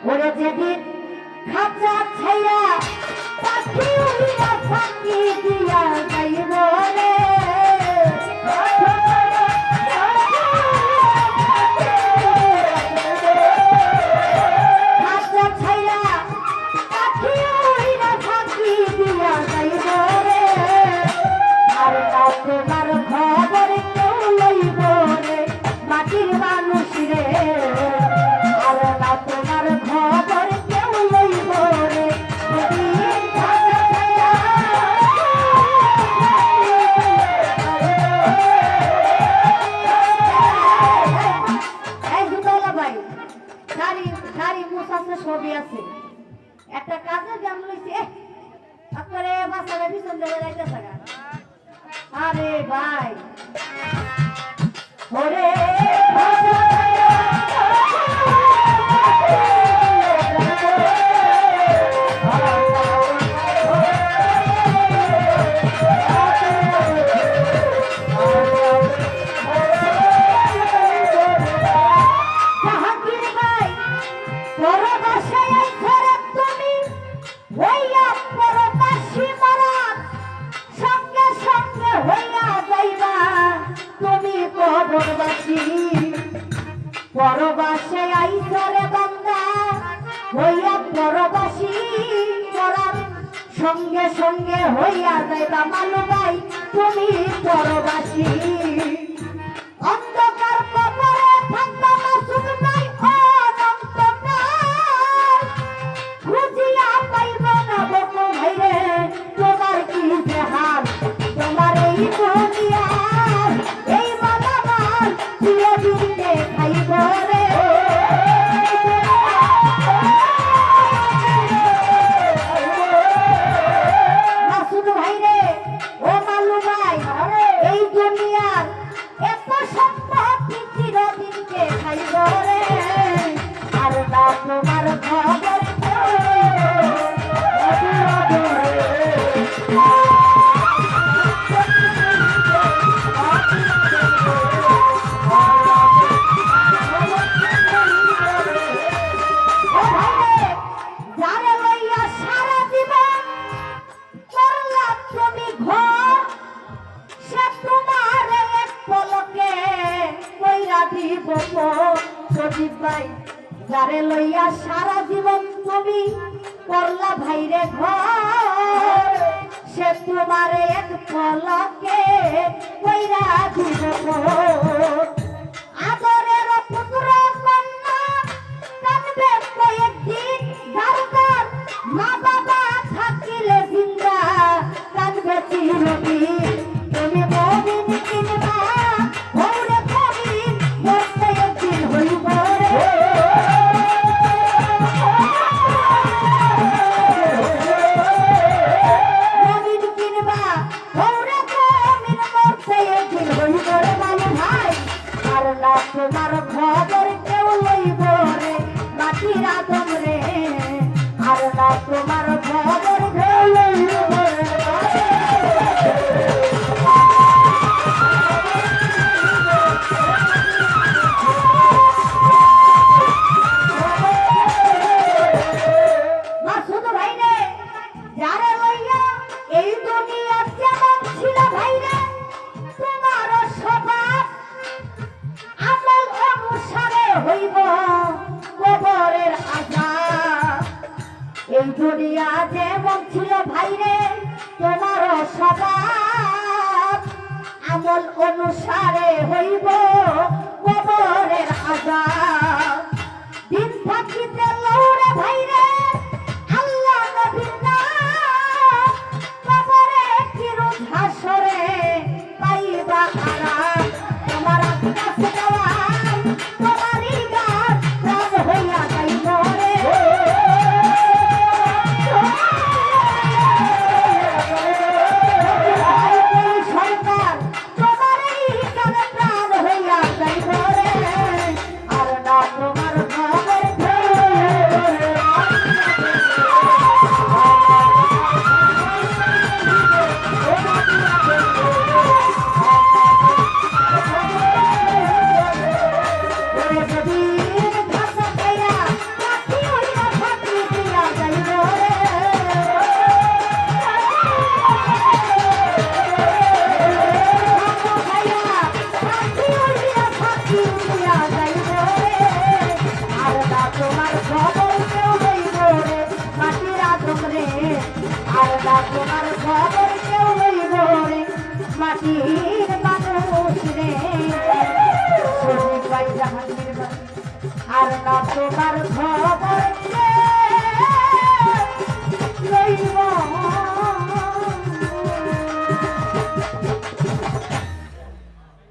ওরে যেদিন খাঁচা ছাইরা পাখি উড়িয়া ফাঁকি দিয়া যাইব রে খাঁচা ছাইরা পাখি উড়িয়া ফাঁকি দিয়া যাইব রে আর না তোমার খবর কেউ লইব রে মাটির মানুষ রে আর না তোমার খবর কেউ লইব রে ছবি আছে একটা কাজে জাম লইছে আপনারে বাসারে পিছন ধরে যাইতেছে আরে ভাই ওরে পরবাসে আইসরে বান্দা হইয়া পরবাসী করার সঙ্গে সঙ্গে হইয়া যাইবা মালু ভাই তুমি পরবাসী অন্ধকার কবরে থাকবা মাসুম নাই অনন্তকাল খুঁজিয়া পাইব না বকু ভাইরে তোমার কি যে হাল তোমার এই দুনিয়ার এই মালামাল চিরদিন খাইব রে মাসুদ ভাই রে ও মালু ভাই এই দুনিয়ার এত সম্পত্তি চিরদিনকে খাইব রে আর না তোমার খবর যারে লইয়া সারা জীবন তুমি করলা ভাইরে ঘর সে তোমার এক পলকে কইরা দিব আদরের পুত্র কন্যা কাঁদবে কয়েকদিন দরকার মা বাবা থাকিলে জিন্দা কাঁদবে চিরদিন তুমি মমিন কিনবা ওরে কবিন মরতে একদিন হইব তোমার খবর কেউ লইব রে মাটির আদম রে আর না তোমার খবর কেউ লইব মাসুদ ভাই রে যারে লইয়া এই দুনিয়া যেমন ছিল ভাই রে তোমার স্বভাব আমল অনুসারে হইব কবরের আযাব এই দুনিয়া যেমন ছিল ভাইরে তোমার স্বভাব আমল অনুসারে হইব কবরের আযাব দিন থাকিতে লৌরে ভাইরে আল্লাহ নবীর নাম কবরে কিরূপ হাসরে পাইবা আরাম তোমার কাছে দেওয়াল তোমারই গান প্রাণ হইয়া যাইব রে সরকার তোমারই গানে প্রাণ হইয়া যাইব রে আর না তোমার খবর কেউ লইব রে মাটির মানুষ রে শহীদ ভাই জাহাঙ্গীর ভাই আর না তোমার ঘর